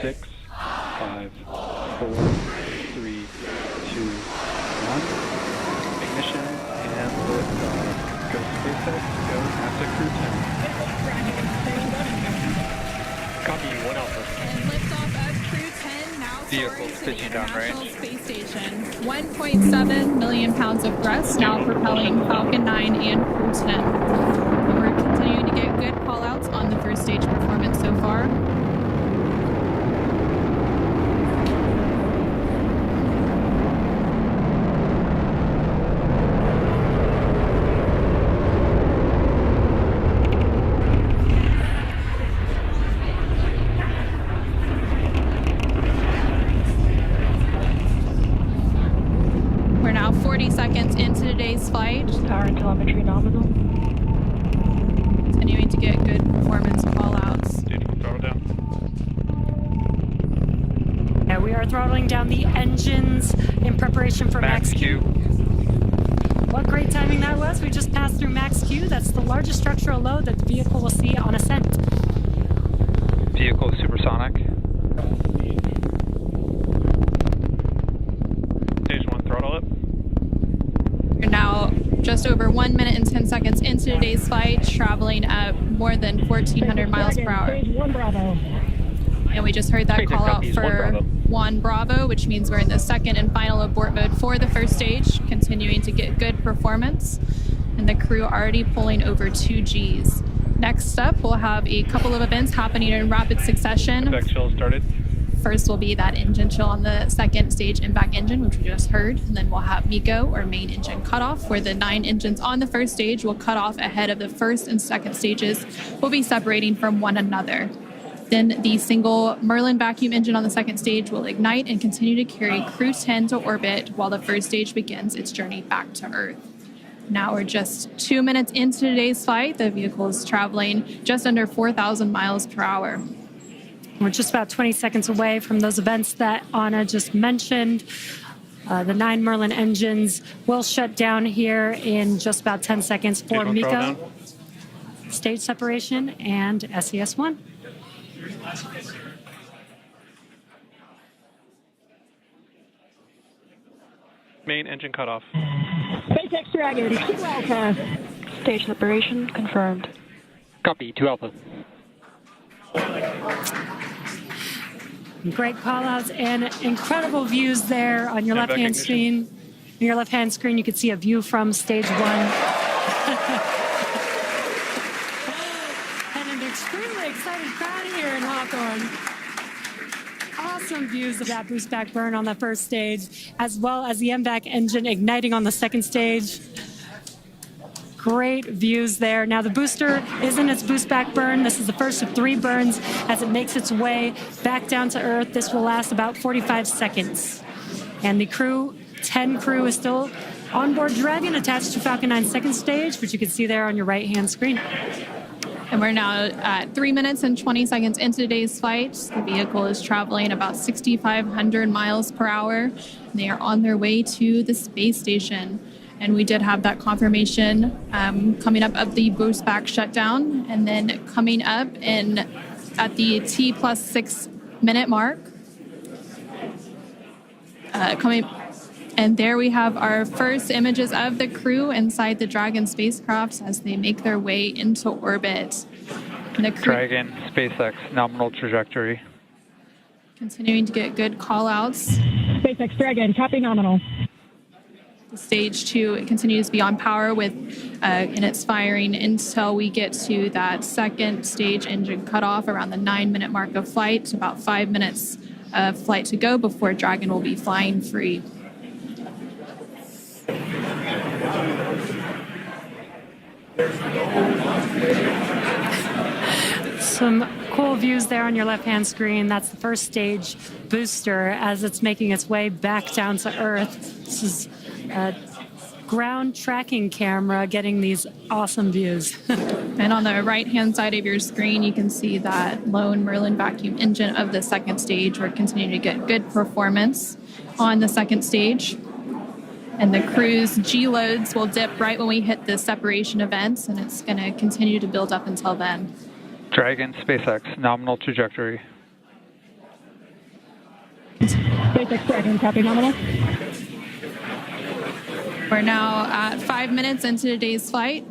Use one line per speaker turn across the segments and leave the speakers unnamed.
6, 5, 4, 3, 2, 1. Ignition and liftoff. Go SpaceX, go NASA Crew-10. Copy, 1 Alpha.
And liftoff of Crew-10 now
Vehicles
soaring to the
pitching down
International
range.
Space Station. 1.7 million pounds of thrust now propelling Falcon 9 and Crew-10. And we're continuing to get good call-outs on the first stage performance so far. We're now 40 seconds into today's flight.
Power and telemetry nominal.
Continuing to get good performance call-outs.
Dude, throttle down.
Yeah, we are throttling down the engines in preparation for Max Q. What great timing that was. We just passed through Max Q. That's the largest structural load that the vehicle will see on ascent.
Vehicle supersonic. Stage 1, throttle up.
We're now just over 1 minute and 10 seconds into today's flight, traveling at more than 1,400 miles per hour.
Stage 1 Bravo.
And we just heard that
SpaceX
call out
copies, 1
for
Bravo.
1 Bravo, which means we're in the second and final abort mode for the first stage, continuing to get good performance. And the crew already pulling over 2 Gs. Next up, we'll have a couple of events happening in rapid succession.
Back chill started.
First will be that engine chill on the second stage impact engine, which we just heard. And then we'll have MECO, or main engine cutoff, where the 9 engines on the first stage will cut off ahead of the first and second stages. Will be separating from one another. Then the single Merlin vacuum engine on the second stage will ignite and continue to carry Crew-10 to orbit while the first stage begins its journey back to Earth. Now we're just 2 minutes into today's flight. The vehicle is traveling just under 4,000 miles per hour.
We're just about 20 seconds away from those events that Anna just mentioned. The 9 Merlin engines will shut down here in just about 10 seconds for
Stage 1, throttle
MECO,
down.
stage separation, and SES-1.
Main engine cutoff.
SpaceX Dragon, 2 Alpha.
Stage separation confirmed.
Copy, 2 Alpha.
Great call-outs and incredible views there on your
And back
left-hand
ignition.
screen. On your left-hand screen, you can see a view from stage 1. And an extremely excited crowd here in Hawthorne. Awesome views of that boost back burn on the first stage, as well as the MVAC engine igniting on the second stage. Great views there. Now the booster is in its boost back burn. This is the first of 3 burns as it makes its way back down to Earth. This will last about 45 seconds. And the Crew-10 crew is still on board Dragon, attached to Falcon 9's second stage, which you can see there on your right-hand screen.
And we're now at 3 minutes and 20 seconds into today's flight. The vehicle is traveling about 6,500 miles per hour. They are on their way to the space station. And we did have that confirmation coming up of the boost back shutdown. And then coming up at the T plus 6 minute mark. And there we have our first images of the crew inside the Dragon spacecraft as they make their way into orbit. And the crew
Dragon, SpaceX, nominal trajectory.
continuing to get good call-outs.
SpaceX Dragon, copy nominal.
Stage 2, it continues to be on power with in its firing until we get to that second stage engine cutoff around the 9-minute mark of flight. About 5 minutes of flight to go before Dragon will be flying free.
Some cool views there on your left-hand screen. That's the first stage booster as it's making its way back down to Earth. This is a ground tracking camera getting these awesome views.
And on the right-hand side of your screen, you can see that lone Merlin vacuum engine of the second stage. We're continuing to get good performance on the second stage. And the crew's G-loads will dip right when we hit the separation events, and it's going to continue to build up until then.
Dragon, SpaceX, nominal trajectory.
SpaceX Dragon, copy nominal.
We're now at 5 minutes into today's flight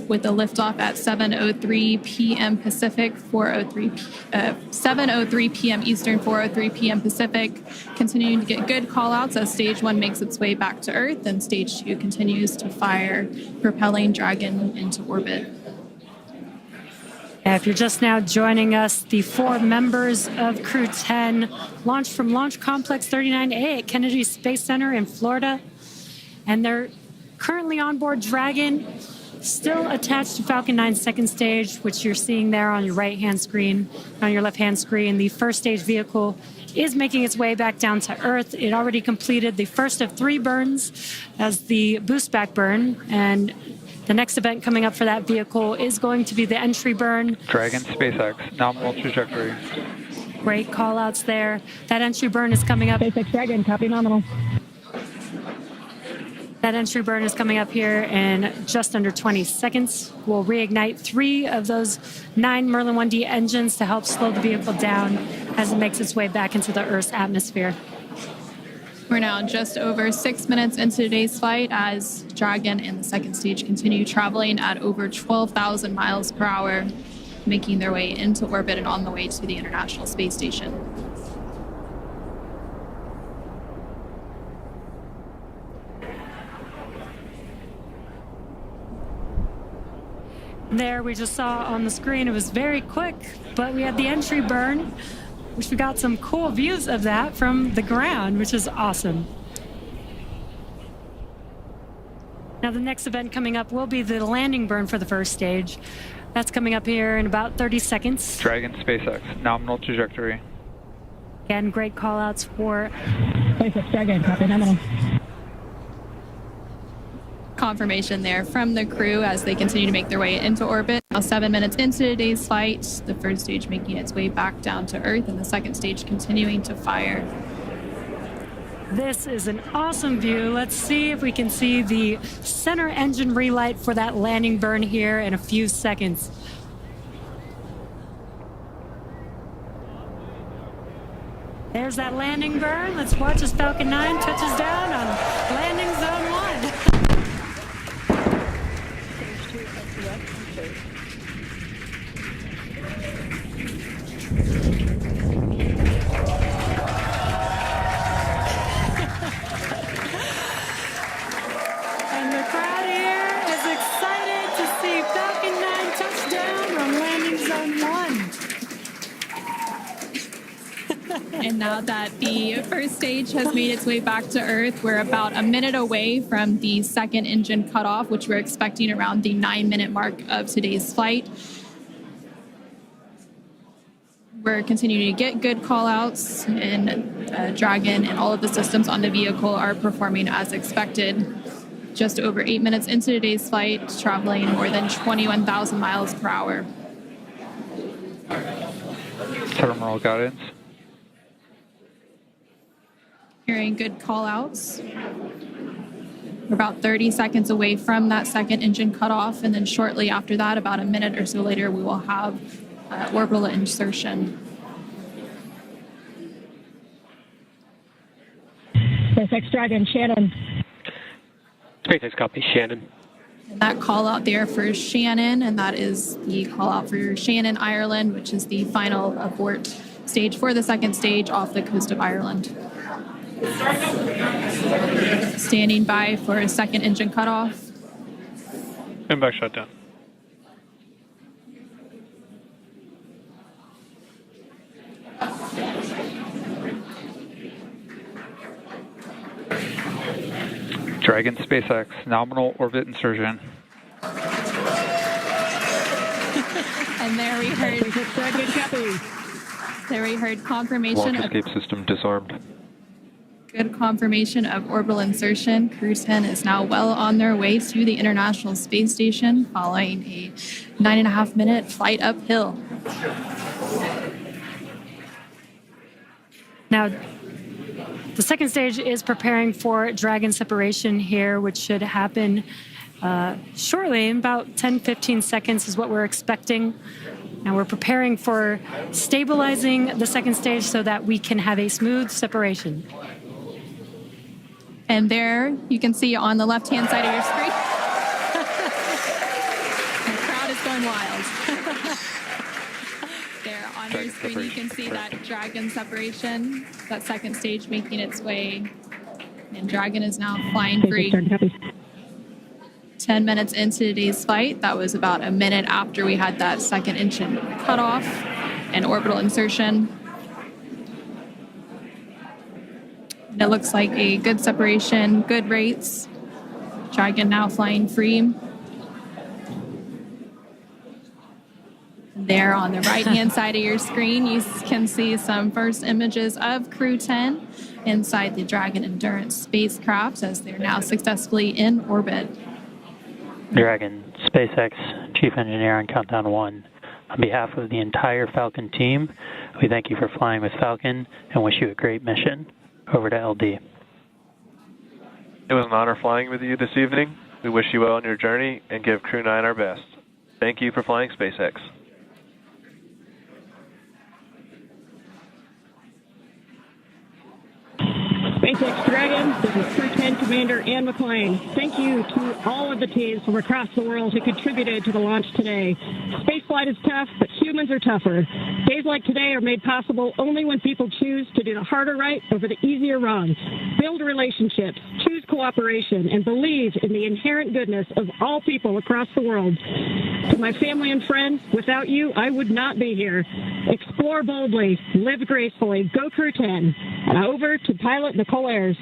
with a liftoff at 7:03 p.m. Pacific, 7:03 p.m. Eastern, 4:03 p.m. Pacific. Continuing to get good call-outs as Stage 1 makes its way back to Earth, and Stage 2 continues to fire, propelling Dragon into orbit.
If you're just now joining us, the 4 members of Crew-10 launched from Launch Complex 39A at Kennedy Space Center in Florida, and they're currently on board Dragon, still attached to Falcon 9's second stage, which you're seeing there on your right-hand screen. On your left-hand screen, the first stage vehicle is making its way back down to Earth. It already completed the first of 3 burns as the boost back burn, and the next event coming up for that vehicle is going to be the entry burn.
Dragon SpaceX, nominal trajectory.
Great call-outs there. That entry burn is coming up.
SpaceX Dragon, copy nominal.
That entry burn is coming up here in just under 20 seconds. We'll reignite 3 of those 9 Merlin 1D engines to help slow the vehicle down as it makes its way back into the Earth's atmosphere.
We're now just over 6 minutes into today's flight as Dragon and the second stage continue traveling at over 12,000 miles per hour, making their way into orbit and on the way to the International Space Station.
There, we just saw on the screen, it was very quick, but we had the entry burn, which we got some cool views of that from the ground, which is awesome. Now, the next event coming up will be the landing burn for the first stage. That's coming up here in about 30 seconds.
Dragon SpaceX, nominal trajectory.
Again, great call-outs for
SpaceX Dragon, copy nominal.
Confirmation there from the crew as they continue to make their way into orbit. Now 7 minutes into today's flight, the first stage making its way back down to Earth and the second stage continuing to fire.
This is an awesome view. Let's see if we can see the center engine relight for that landing burn here in a few seconds. There's that landing burn. Let's watch as Falcon 9 touches down on landing zone 1. And the crowd here is excited to see Falcon 9 touch down on landing zone 1.
And now that the first stage has made its way back to Earth, we're about a minute away from the second engine cutoff, which we're expecting around the 9-minute mark of today's flight. We're continuing to get good call-outs, and Dragon and all of the systems on the vehicle are performing as expected. Just over 8 minutes into today's flight, traveling more than 21,000 miles per hour.
Terminal guidance.
Hearing good call-outs. We're about 30 seconds away from that second engine cutoff, and then shortly after that, about a minute or so later, we will have orbital insertion.
SpaceX Dragon, Shannon.
SpaceX copy, Shannon.
And that call out there for Shannon, and that is the call out for Shannon, Ireland, which is the final abort stage for the second stage off the coast of Ireland. Standing by for a second engine cutoff.
And back shutdown. Dragon SpaceX, nominal orbit insertion.
And there we heard confirmation
Launch escape system disarmed.
Good confirmation of orbital insertion. Crew-10 is now well on their way to the International Space Station following a 9.5-minute flight uphill.
Now, the second stage is preparing for Dragon separation here, which should happen shortly, in about 10-15 seconds is what we're expecting. Now we're preparing for stabilizing the second stage so that we can have a smooth separation.
And there you can see on the left-hand side of your screen, the crowd is going wild. There on your screen you can see that Dragon separation, that second stage making its way, and Dragon is now flying free. 10 minutes into today's flight, that was about a minute after we had that second engine cutoff and orbital insertion. And it looks like a good separation, good rates. Dragon now flying free. There on the right-hand side of your screen, you can see some first images of Crew-10 inside the Dragon Endurance spacecraft as they're now successfully in orbit.
Dragon, SpaceX, Chief Engineer on Countdown 1. On behalf of the entire Falcon team, we thank you for flying with Falcon and wish you a great mission. Over to LD.
It was an honor flying with you this evening. We wish you well on your journey and give Crew-9 our best. Thank you for flying SpaceX.
SpaceX Dragon, this is Crew-10 Commander Ann McClain. Thank you to all of the teams from across the world who contributed to the launch today. Spaceflight is tough, but humans are tougher. Days like today are made possible only when people choose to do the harder right over the easier wrong. Build relationships, choose cooperation, and believe in the inherent goodness of all people across the world. To my family and friends, without you, I would not be here. Explore boldly, live gracefully, go Crew-10. And over to pilot Nicole Ayers.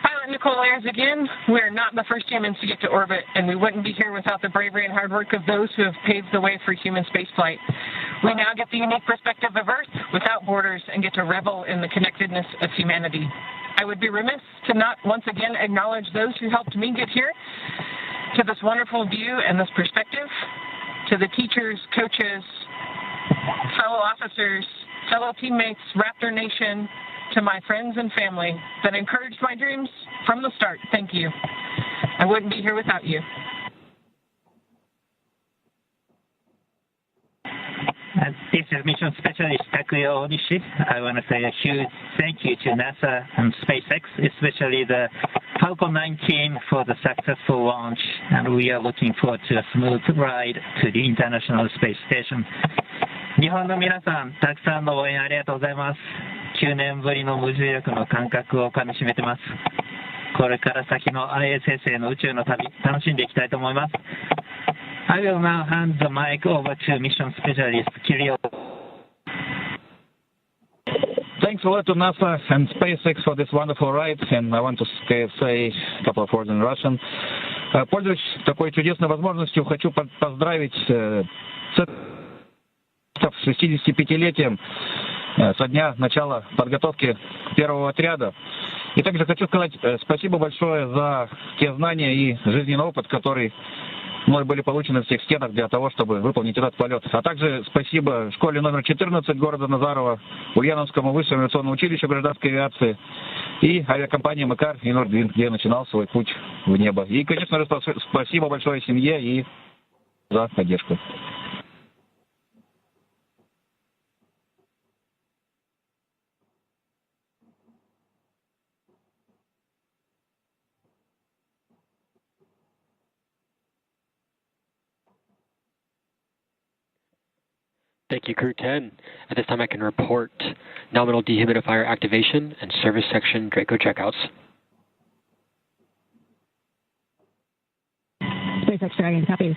Pilot Nicole Ayers again. We're not the first humans to get to orbit, and we wouldn't be here without the bravery and hard work of those who have paved the way for human spaceflight. We now get the unique perspective of Earth without borders and get to revel in the connectedness of humanity. I would be remiss to not once again acknowledge those who helped me get here to this wonderful view and this perspective, to the teachers, coaches, fellow officers, fellow teammates, Raptor Nation, to my friends and family that encouraged my dreams from the start. Thank you. I wouldn't be here without you.
This is Mission Specialist Takuya Onishi. I want to say a huge thank you to NASA and SpaceX, especially the Falcon 9 team for the successful launch, and we are looking forward to a smooth ride to the International Space Station. 日本の皆さん、たくさんの応援ありがとうございます。9年ぶりの無重力の感覚をかみしめてます。これから先の ISS への宇宙の旅、楽しんでいきたいと思います。I will now hand the mic over to Mission Specialist Kirill.
Thanks a lot to NASA and SpaceX for this wonderful ride, and I want to say a couple of words in Russian. Пользуясь такой чудесной возможностью, хочу поздравить с 65-летием со дня начала подготовки первого отряда. И также хочу сказать спасибо большое за те знания и жизненный опыт, который мной были получены в всех стенах для того, чтобы выполнить этот полет. А также спасибо школе номер 14 города Назарова, Ульяновскому высшему авиационному училищу гражданской авиации и авиакомпании «Макар» и «Нордвин», где я начинал свой путь в небо. И, конечно же, спасибо большое семье и за поддержку.
Thank you, Crew-10. At this time, I can report nominal dehumidifier activation and service section Draco checkouts.
SpaceX Dragon, copies.